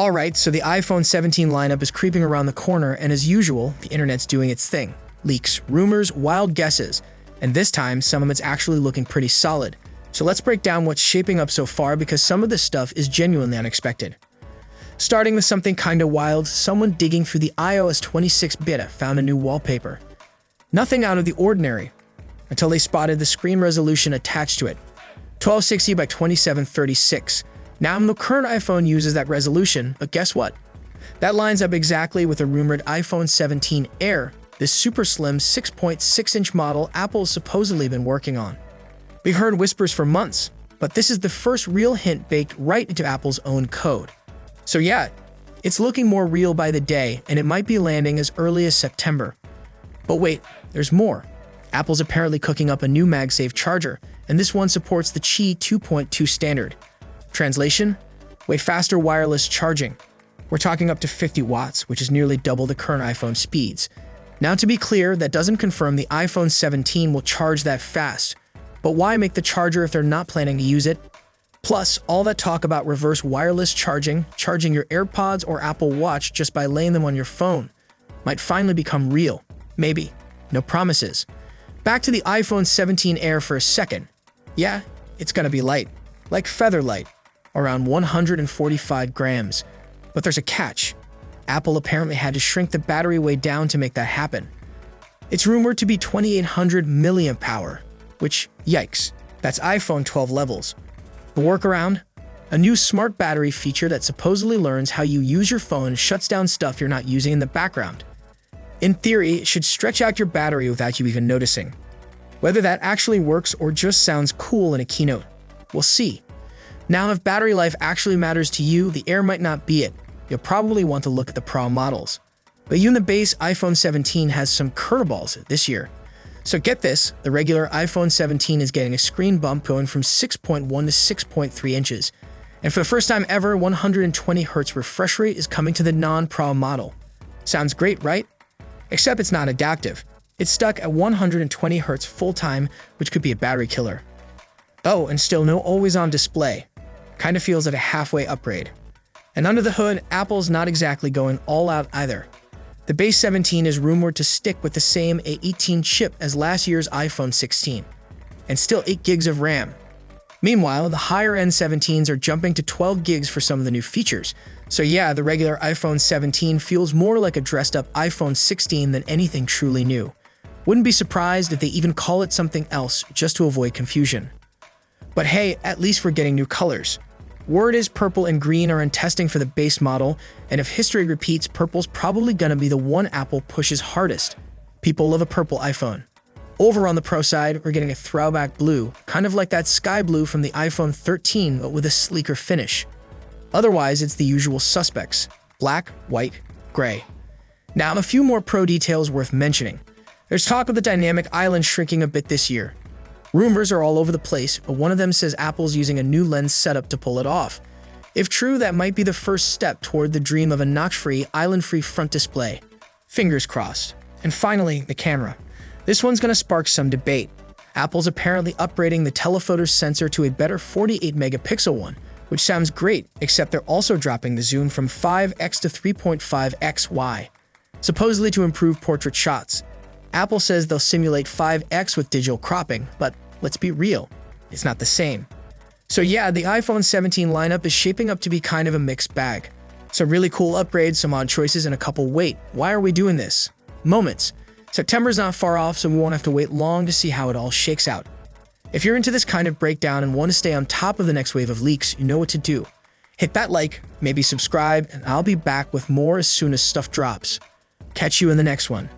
Alright, so the iPhone 17 lineup is creeping around the corner, and as usual, the internet's doing its thing. Leaks, rumors, wild guesses, and this time, some of it's actually looking pretty solid. So let's break down what's shaping up so far, because some of this stuff is genuinely unexpected. Starting with something kinda wild, someone digging through the iOS 26 beta found a new wallpaper. Nothing out of the ordinary, until they spotted the screen resolution attached to it. 1260 by 2736. Now, the current iPhone uses that resolution, but guess what? That lines up exactly with the rumored iPhone 17 Air, this super slim 6.6-inch model Apple's supposedly been working on. We've heard whispers for months, but this is the first real hint baked right into Apple's own code. So yeah, it's looking more real by the day, and it might be landing as early as September. But wait, there's more. Apple's apparently cooking up a new MagSafe charger, and this one supports the Qi 2.2 standard. Translation? Way faster wireless charging. We're talking up to 50 watts, which is nearly double the current iPhone speeds. Now, to be clear, that doesn't confirm the iPhone 17 will charge that fast. But why make the charger if they're not planning to use it? Plus, all that talk about reverse wireless charging your AirPods or Apple Watch just by laying them on your phone, might finally become real. Maybe. No promises. Back to the iPhone 17 Air for a second. Yeah, it's gonna be light. Like feather light. Around 145 grams. But there's a catch. Apple apparently had to shrink the battery weight down to make that happen. It's rumored to be 2800 milliamp hour, which, yikes, that's iPhone 12 levels. The workaround? A new smart battery feature that supposedly learns how you use your phone and shuts down stuff you're not using in the background. In theory, it should stretch out your battery without you even noticing. Whether that actually works or just sounds cool in a keynote, we'll see. Now, if battery life actually matters to you, the Air might not be it. You'll probably want to look at the Pro models. But even the base iPhone 17 has some curveballs this year. So get this, the regular iPhone 17 is getting a screen bump going from 6.1 to 6.3 inches. And for the first time ever, 120Hz refresh rate is coming to the non-Pro model. Sounds great, right? Except it's not adaptive. It's stuck at 120Hz full-time, which could be a battery killer. Oh, and still no always-on display. Kinda feels like a halfway upgrade. And under the hood, Apple's not exactly going all out either. The base 17 is rumored to stick with the same A18 chip as last year's iPhone 16, and still 8 gigs of RAM. Meanwhile, the higher-end 17s are jumping to 12 gigs for some of the new features. So yeah, the regular iPhone 17 feels more like a dressed-up iPhone 16 than anything truly new. Wouldn't be surprised if they even call it something else just to avoid confusion. But hey, at least we're getting new colors. Word is purple and green are in testing for the base model, and if history repeats, purple's probably gonna be the one Apple pushes hardest. People love a purple iPhone. Over on the Pro side, we're getting a throwback blue, kind of like that sky blue from the iPhone 13, but with a sleeker finish. Otherwise, it's the usual suspects: black, white, gray. Now, a few more Pro details worth mentioning. There's talk of the dynamic island shrinking a bit this year. Rumors are all over the place, but one of them says Apple's using a new lens setup to pull it off. If true, that might be the first step toward the dream of a notch-free, island-free front display. Fingers crossed. And finally, the camera. This one's gonna spark some debate. Apple's apparently upgrading the telephoto sensor to a better 48-megapixel one, which sounds great, except they're also dropping the zoom from 5x to 3.5xy, supposedly to improve portrait shots. Apple says they'll simulate 5x with digital cropping, but let's be real, it's not the same. So yeah, the iPhone 17 lineup is shaping up to be kind of a mixed bag. Some really cool upgrades, some odd choices, and a couple wait, why are we doing this? Moments. September's not far off, so we won't have to wait long to see how it all shakes out. If you're into this kind of breakdown and want to stay on top of the next wave of leaks, you know what to do. Hit that like, maybe subscribe, and I'll be back with more as soon as stuff drops. Catch you in the next one.